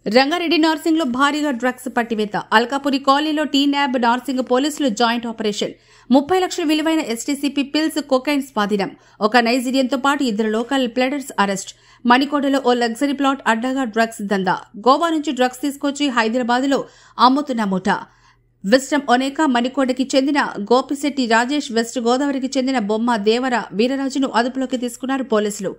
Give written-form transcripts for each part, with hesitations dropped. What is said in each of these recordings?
రంగారెడ్డి నార్సింగ్ లో భారీగా డ్రగ్స్ పట్టివేత. అల్కాపురి కాలనీలో టీ న్యాబ్ నార్సింగ్ పోలీసులు జాయింట్ ఆపరేషన్. 30 లక్షల విలువైన ఎస్టీసీపీ పిల్స్ కొకైన్ స్వాధీనం. ఒక నైజీరియన్తో పాటు 2 లోకల్ ప్లేడర్స్ అరెస్ట్. మణికోటలో ఓ లగ్జరీ ప్లాట్ అడ్డాగా డ్రగ్స్ దందా. గోవా నుంచి డ్రగ్స్ తీసుకొచ్చి హైదరాబాద్లో అమ్ముతున్న ముఠా. వెస్టం ఒనేక మణికోటకి చెందిన గోపిశెట్టి రాజేష్, వెస్ట్ గోదావరికి చెందిన బొమ్మ దేవర వీరరాజును అదుపులోకి తీసుకున్నారు పోలీసులు.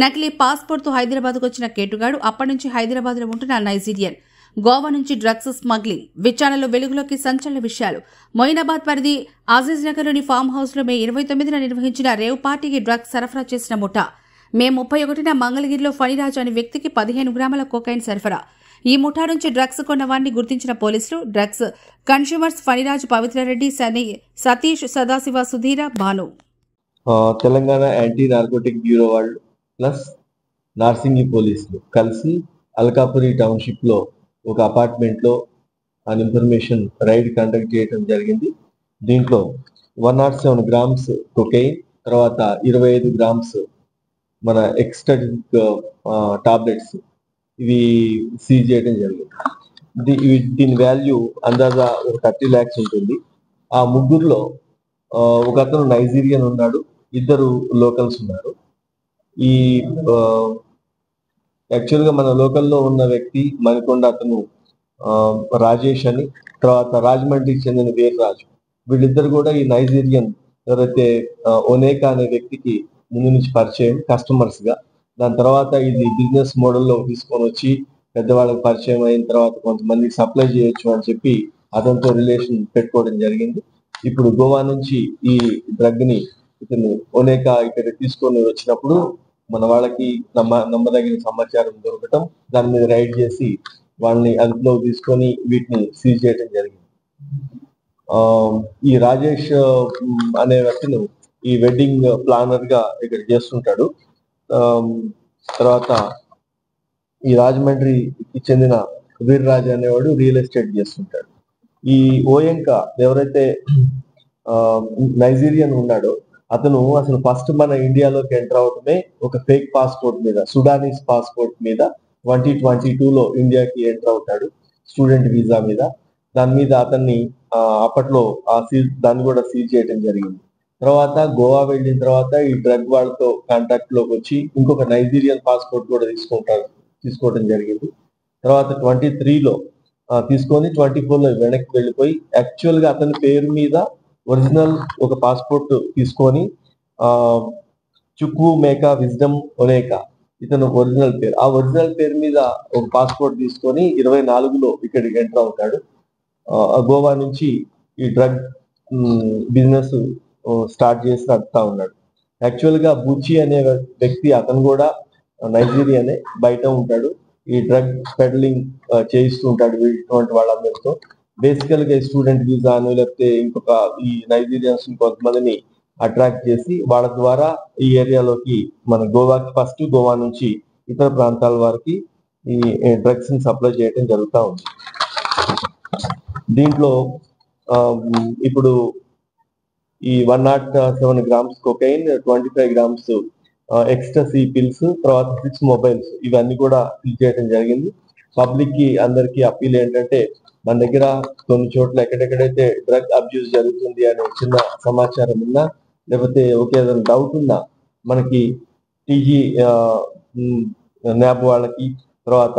నకిలీ పాస్పోర్ట్తో హైదరాబాద్కు వచ్చిన కేటుగాడు అప్పటి నుంచి హైదరాబాద్లో ఉంటున్న నైజీరియన్. గోవా నుంచి డ్రగ్స్ స్మగ్లింగ్. విచారణలో వెలుగులోకి సంచలన విషయాలు. మొయినాబాద్ పరిధి ఆజీజ్ నగర్లోని ఫామ్ హౌస్లో మే 29న నిర్వహించిన రేవ్ పార్టీకి డ్రగ్స్ సరఫరా చేసిన ముఠా. మే 31న మంగళగిరిలో ఫణిరాజు అనే వ్యక్తికి 15 గ్రాముల కొకైన్ సరఫరా. ఈ ముఠా నుంచి డ్రగ్స్ కొన్నవారిని గుర్తించిన పోలీసులు. Drugs consumers Phaniraju, Pavitra Reddy, Satish, Sadashiva, Sudheera, Bhanu. Telangana anti narcotic bureau వాళ్ళు ప్లస్ నార్సింగి పోలీసులు కలిసి అల్కాపురి టౌన్షిప్ లో ఒక అపార్ట్మెంట్ లో ఆన్ ఇన్ఫర్మేషన్ రైడ్ కండక్ట్ చేయడం జరిగింది. దీంట్లో 107 గ్రామ్స్ కొకైన్, తర్వాత 25 గ్రామ్స్ మన ఎక్స్టటిక్ టాబ్లెట్స్ ఇవి సీజ్ చేయడం జరిగింది. దీని వాల్యూ అందాజా 30 lakhs ఉంటుంది. ఆ ముగ్గురులో ఒక అతను నైజీరియన్ ఉన్నాడు, 2 లోకల్స్ ఉన్నారు. ఈ యాక్చువల్గా మన లోకల్లో ఉన్న వ్యక్తి మణికొండ అతను రాజేష్ అని, తర్వాత రాజమండ్రికి చెందిన వీర్రాజు. వీళ్ళిద్దరు కూడా ఈ నైజీరియన్ ఎవరైతే ఒనేకా అనే వ్యక్తికి ముందు నుంచి పరిచయం కస్టమర్స్ గా. దాని తర్వాత ఇది బిజినెస్ మోడల్లో తీసుకొని వచ్చి పెద్దవాళ్ళకి పరిచయం అయిన తర్వాత కొంతమందికి సప్లై చేయొచ్చు అని చెప్పి అతనితో రిలేషన్ పెట్టుకోవడం జరిగింది. ఇప్పుడు గోవా నుంచి ఈ డ్రగ్ ని ఇతను ఒనేకా ఇక్కడ తీసుకొని వచ్చినప్పుడు మన వాళ్ళకి నమ్మదగిన సమాచారం దొరకటం, దాని మీద రైడ్ చేసి వాళ్ళని అదుపులో తీసుకొని వీటిని సీజ్ చేయడం జరిగింది. ఈ రాజేష్ అనే వ్యక్తిని ఈ వెడ్డింగ్ ప్లానర్ గా ఇక్కడ చేస్తుంటాడు. తర్వాత ఈ రాజమండ్రికి చెందిన వీర్రాజు అనేవాడు రియల్ ఎస్టేట్ చేస్తుంటాడు. ఈ ఓయంకా ఎవరైతే నైజీరియన్ ఉన్నాడో అతను అసలు ఫస్ట్ మన ఇండియాలోకి ఎంటర్ అవటమే ఒక ఫేక్ పాస్పోర్ట్ మీద, సుడానీస్ పాస్పోర్ట్ మీద 2022లో ఇండియాకి ఎంటర్ అవుతాడు స్టూడెంట్ వీసా మీద. దాని మీద అతన్ని అప్పట్లో దాన్ని కూడా సీజ్ చేయడం జరిగింది. తర్వాత గోవా వెళ్ళిన తర్వాత ఈ డ్రగ్ వాళ్ళతో కాంటాక్ట్ లోకి వచ్చి ఇంకొక నైజీరియన్ పాస్పోర్ట్ కూడా తీసుకోవడం జరిగింది. తర్వాత 23లో తీసుకొని 24లో వెనక్కి వెళ్ళిపోయి యాక్చువల్ గా అతని పేరు మీద ఒరిజినల్ ఒక పాస్పోర్ట్ తీసుకొని చుక్కు మేకా విజ్డమ్ ఒనేకా ఇతను ఒరిజినల్ పేరు, ఆ ఒరిజినల్ పేరు మీద ఒక పాస్పోర్ట్ తీసుకొని 24లో ఇక్కడికి ఎంటర్ అవుతాడు. గోవా నుంచి ఈ డ్రగ్ బిజినెస్ స్టార్ట్ చేసి నడుపుతా ఉన్నాడు. యాక్చువల్ గా బుచి అనే వ్యక్తి అతను కూడా నైజీరియానే, బయట ఉంటాడు. ఈ డ్రగ్ పెడలింగ్ చేయిస్తూ ఉంటాడు ఇటువంటి వాళ్ళందరితో. బేసికల్ గా స్టూడెంట్ వీసాను లేకపోతే ఇంకొక ఈ నైజీరియన్స్ కొంతమందిని అట్రాక్ట్ చేసి వాళ్ళ ద్వారా ఈ ఏరియాలోకి మన గోవాకి ఫస్ట్, గోవా నుంచి ఇతర ప్రాంతాల వారికి ఈ డ్రగ్స్ ని సప్లై చేయడం జరుగుతూ ఉంది. దీంట్లో ఇప్పుడు ఈ 107 grams cocaine, 25 grams ecstasy pills, తర్వాత 6 మొబైల్స్ ఇవన్నీ కూడా సీజ్ చేయడం జరిగింది. పబ్లిక్ కి అందరికి అప్పీల్ ఏంటంటే మన దగ్గర కొన్ని చోట్ల ఎక్కడెక్కడైతే డ్రగ్ అబ్యూస్ జరుగుతుంది అనే చిన్న సమాచారం ఉన్నా లేకపోతే ఏదైనా డౌట్ ఉన్నా మనకి టీజీ న్యాబ్ వాళ్ళకి, తర్వాత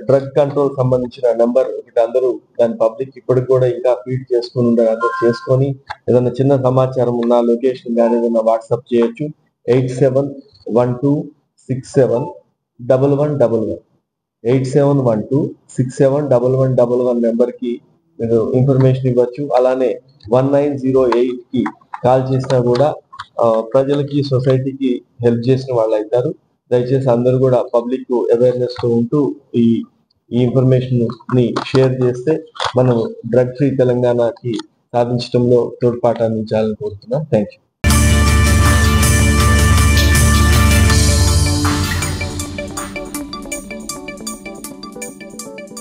డ్రగ్ కంట్రోల్ సంబంధించిన నెంబర్ ఒకటి అందరూ దాని పబ్లిక్ ఇప్పటికి కూడా ఇంకా ఫీడ్ చేసుకుని ఉండాలి. అందరూ చేసుకొని ఏదైనా చిన్న సమాచారం ఉన్నా లొకేషన్ కానీ ఏదైనా వాట్సాప్ చేయొచ్చు. 8712671111 8712671111 నెంబర్ కి మీరు ఇన్ఫర్మేషన్ ఇవ్వచ్చు. అలానే 1908 కి కాల్ చేసినా కూడా ప్రజలకి, సొసైటీకి హెల్ప్ చేసిన వాళ్ళు అవుతారు. దయచేసి అందరూ కూడా పబ్లిక్ అవేర్నెస్ తో ఉంటూ ఈ ఇన్ఫర్మేషన్ ని షేర్ చేస్తే మనం డ్రగ్ ఫ్రీ తెలంగాణకి సాధించడంలో తోడ్పాటు అందించాలని కోరుతున్నాం. Thank you.